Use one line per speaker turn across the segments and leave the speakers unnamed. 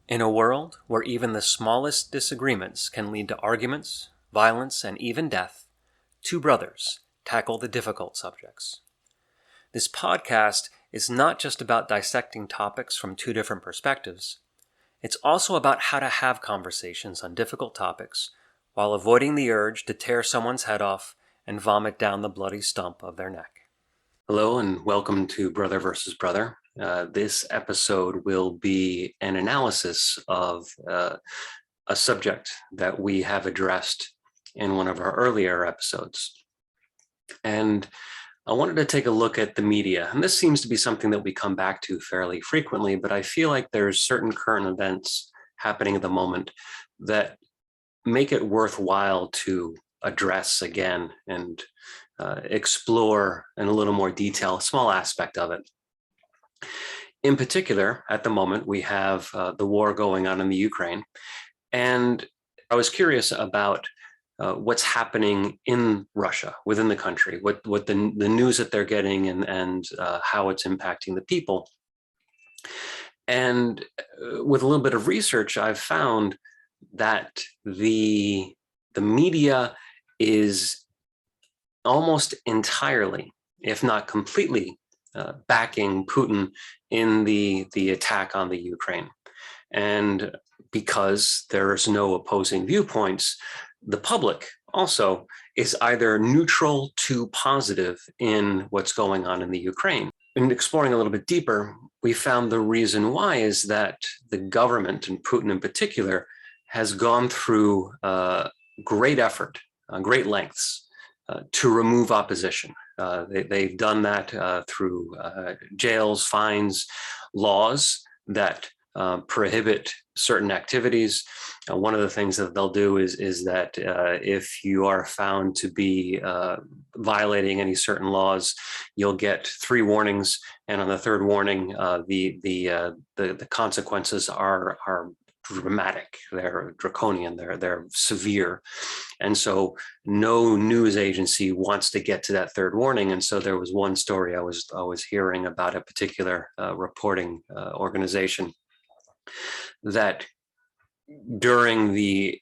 In a world where even the smallest disagreements can lead to arguments, violence, and even death, two brothers tackle the difficult subjects. This podcast is not just about dissecting topics from two different perspectives. It's also about how to have conversations on difficult topics while avoiding the urge to tear someone's head off and vomit down the bloody stump of their neck. Hello and welcome to Brother versus Brother. This episode will be an analysis of a subject that we have addressed in one of our earlier episodes. And I wanted to take a look at the media. And this seems to be something that we come back to fairly frequently, but I feel like there's certain current events happening at the moment that make it worthwhile to address again and explore in a little more detail a small aspect of it. In particular, at the moment, we have the war going on in the Ukraine. And I was curious about what's happening in Russia, within the country, what the news that they're getting and how it's impacting the people. And with a little bit of research, I've found that the media is almost entirely, if not completely, backing Putin in the attack on the Ukraine. And because there's no opposing viewpoints, the public also is either neutral to positive in what's going on in the Ukraine. And exploring a little bit deeper, we found the reason why is that the government, and Putin in particular, has gone through great effort, great lengths to remove opposition. They've done that through jails, fines, laws that prohibit certain activities. One of the things that they'll do is that if you are found to be violating any certain laws, you'll get 3 warnings, and on the third warning, the consequences are dramatic. They're draconian. They're severe, and so no news agency wants to get to that third warning. And so there was one story I was hearing about a particular reporting organization that during the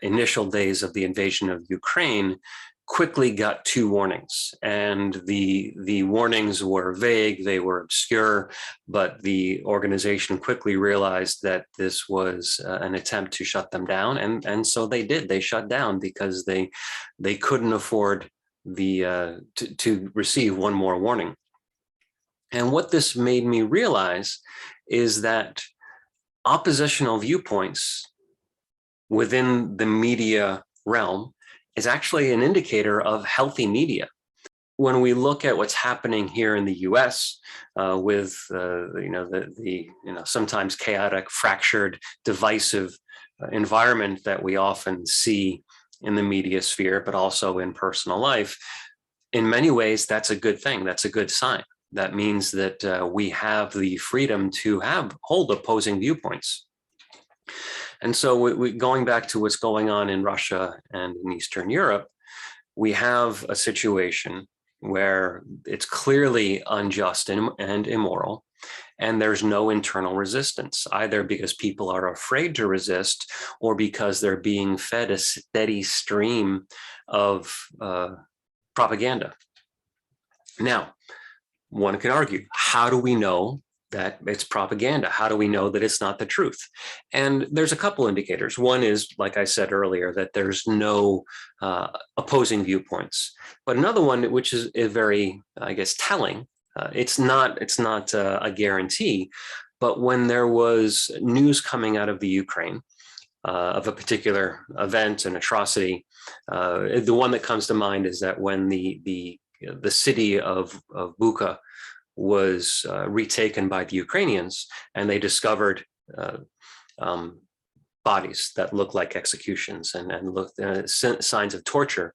initial days of the invasion of Ukraine quickly got 2 warnings, and the warnings were vague, they were obscure, but the organization quickly realized that this was an attempt to shut them down, and so they shut down because they couldn't afford to receive one more warning. And what this made me realize is that oppositional viewpoints within the media realm is actually an indicator of healthy media. When we look at what's happening here in the U.S. With the sometimes chaotic, fractured, divisive environment that we often see in the media sphere, but also in personal life, in many ways, that's a good thing. That's a good sign. That means that we have the freedom to hold opposing viewpoints. And so going back to what's going on in Russia and in Eastern Europe, we have a situation where it's clearly unjust and immoral, and there's no internal resistance, either because people are afraid to resist or because they're being fed a steady stream of propaganda. Now, one can argue, how do we know that it's propaganda? How do we know that it's not the truth? And there's a couple indicators. One is, like I said earlier, that there's no opposing viewpoints. But another one, which is very, I guess, telling, it's not a guarantee, but when there was news coming out of the Ukraine of a particular event, an atrocity, the one that comes to mind is that when the city of Bucha was retaken by the Ukrainians, and they discovered bodies that looked like executions and looked signs of torture,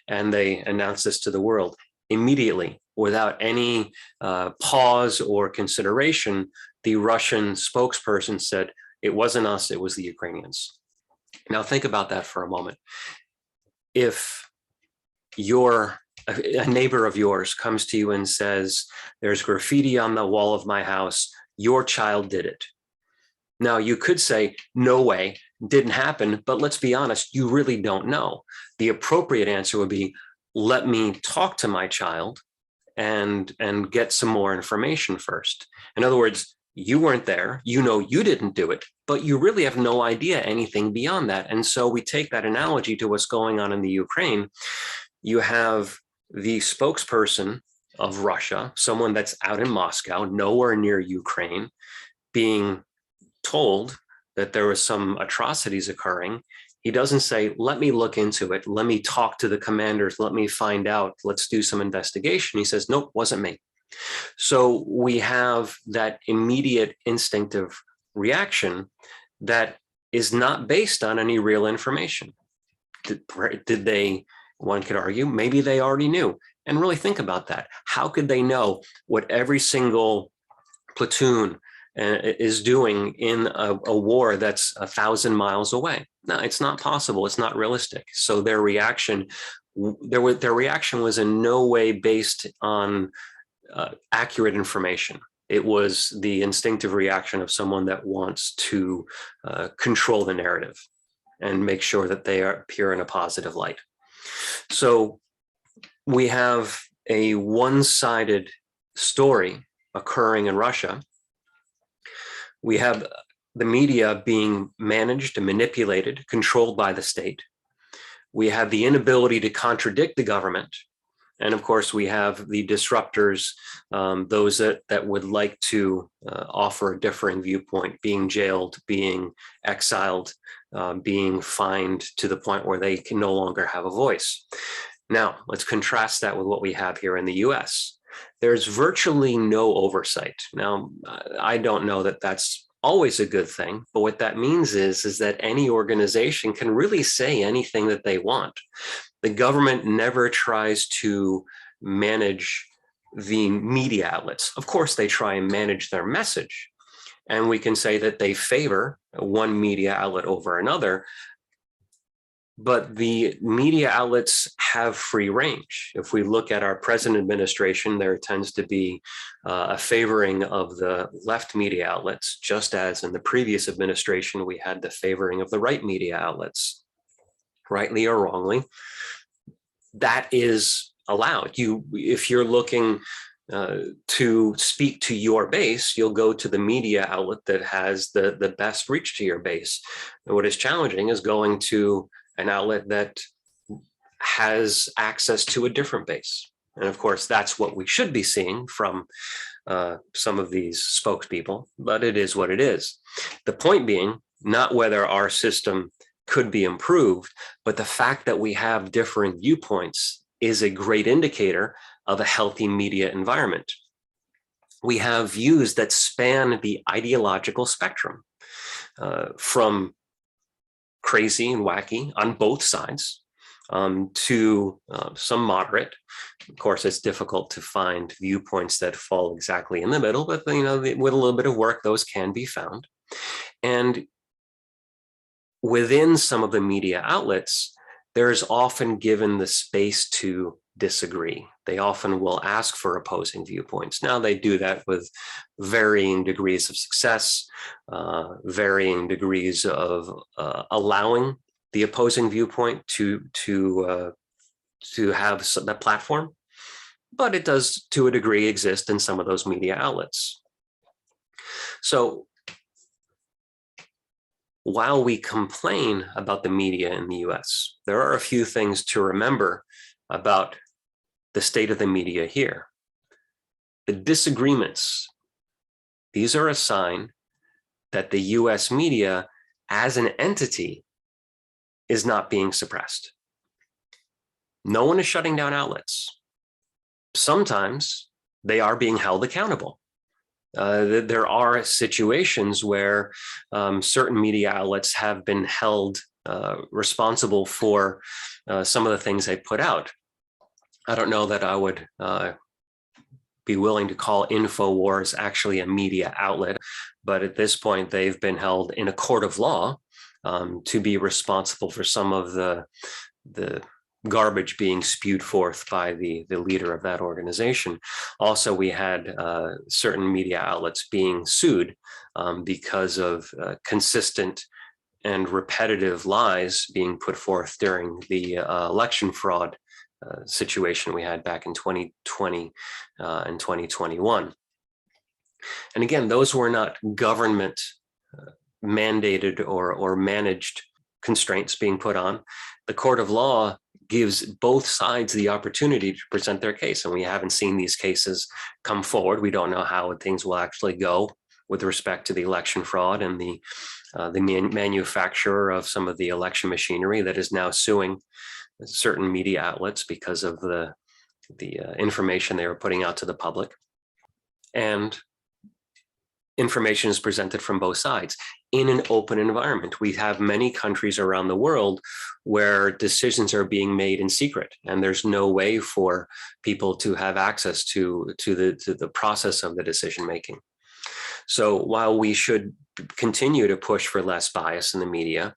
and they announced this to the world immediately, without any pause or consideration. The Russian spokesperson said, "It wasn't us, it was the Ukrainians." Now think about that for a moment. If a neighbor of yours comes to you and says, "There's graffiti on the wall of my house, your child did it," Now, you could say, no way, didn't happen, but let's be honest, you really don't know. The appropriate answer would be, let me talk to my child and get some more information first. In other words, you weren't there, you know you didn't do it, but you really have no idea anything beyond that. And so we take that analogy to what's going on in the Ukraine. You have the spokesperson of Russia, someone that's out in Moscow, nowhere near Ukraine, being told that there was some atrocities occurring. He doesn't say, let me look into it. Let me talk to the commanders. Let me find out. Let's do some investigation. He says, nope, wasn't me. So we have that immediate instinctive reaction that is not based on any real information. Did they, one could argue, maybe they already knew. And really think about that. How could they know what every single platoon is doing in a war that's 1,000 miles away? No, it's not possible. It's not realistic. So their reaction was in no way based on accurate information. It was the instinctive reaction of someone that wants to control the narrative and make sure that they appear in a positive light. So we have a one-sided story occurring in Russia. We have the media being managed and manipulated, controlled by the state. We have the inability to contradict the government. And of course, we have the disruptors, those that would like to offer a differing viewpoint, being jailed, being exiled, being fined to the point where they can no longer have a voice. Now, let's contrast that with what we have here in the US. There's virtually no oversight. Now, I don't know that that's always a good thing, but what that means is that any organization can really say anything that they want. The government never tries to manage the media outlets. Of course, they try and manage their message. And we can say that they favor one media outlet over another, but the media outlets have free range. If we look at our present administration, there tends to be a favoring of the left media outlets, just as in the previous administration, we had the favoring of the right media outlets, rightly or wrongly. That is allowed. If you're looking to speak to your base, you'll go to the media outlet that has the best reach to your base. And what is challenging is going to an outlet that has access to a different base. And of course, that's what we should be seeing from some of these spokespeople, but it is what it is. The point being, not whether our system could be improved, but the fact that we have differing viewpoints is a great indicator of a healthy media environment. We have views that span the ideological spectrum, from crazy and wacky on both sides to some moderate. Of course, it's difficult to find viewpoints that fall exactly in the middle, but with a little bit of work, those can be found. And within some of the media outlets, there is often given the space to disagree. They often will ask for opposing viewpoints. Now, they do that with varying degrees of success, varying degrees of allowing the opposing viewpoint to have that platform, but it does, to a degree, exist in some of those media outlets. So while we complain about the media in the US, there are a few things to remember about the state of the media here. The disagreements, these are a sign that the US media as an entity is not being suppressed. No one is shutting down outlets. Sometimes they are being held accountable. There are situations where certain media outlets have been held responsible for some of the things they put out. I don't know that I would be willing to call InfoWars actually a media outlet, but at this point, they've been held in a court of law to be responsible for some of the garbage being spewed forth by the leader of that organization. Also, we had certain media outlets being sued because of consistent and repetitive lies being put forth during the election fraud situation we had back in 2020 and 2021. And again, those were not government mandated or managed constraints being put on. The court of law gives both sides the opportunity to present their case, and we haven't seen these cases come forward. We don't know how things will actually go with respect to the election fraud and the manufacturer of some of the election machinery that is now suing certain media outlets because of the information they were putting out to the public. And information is presented from both sides in an open environment. We have many countries around the world where decisions are being made in secret, and there's no way for people to have access to the process of the decision making. So while we should continue to push for less bias in the media,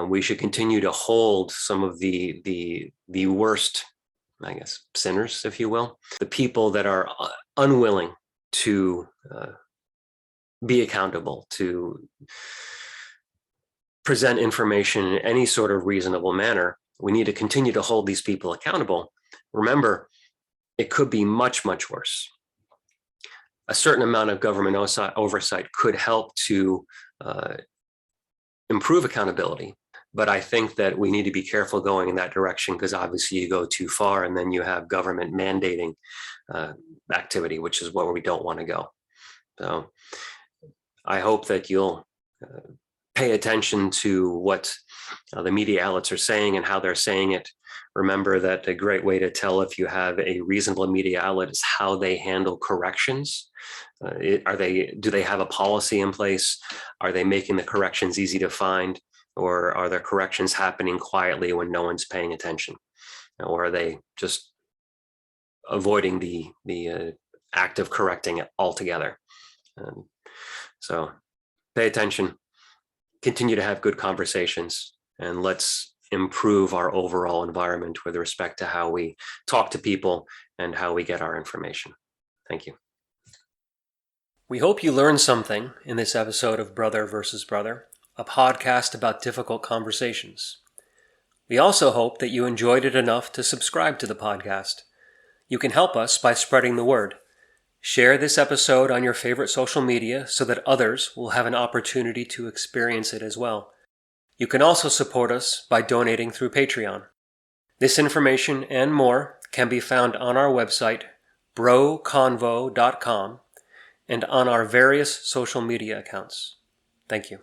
we should continue to hold some of the worst, I guess, sinners, if you will, the people that are unwilling to be accountable, to present information in any sort of reasonable manner. We need to continue to hold these people accountable. Remember, it could be much, much worse. A certain amount of government oversight could help to improve accountability. But I think that we need to be careful going in that direction, because obviously you go too far and then you have government mandating activity, which is where we don't want to go. So I hope that you'll pay attention to what the media outlets are saying and how they're saying it. Remember that a great way to tell if you have a reasonable media outlet is how they handle corrections. Do they have a policy in place? Are they making the corrections easy to find? Or are there corrections happening quietly when no one's paying attention? Or are they just avoiding the act of correcting it altogether? So pay attention, continue to have good conversations, and let's improve our overall environment with respect to how we talk to people and how we get our information. Thank you. We hope you learned something in this episode of Brother versus Brother, a podcast about difficult conversations. We also hope that you enjoyed it enough to subscribe to the podcast. You can help us by spreading the word. Share this episode on your favorite social media so that others will have an opportunity to experience it as well. You can also support us by donating through Patreon. This information and more can be found on our website, broconvo.com, and on our various social media accounts. Thank you.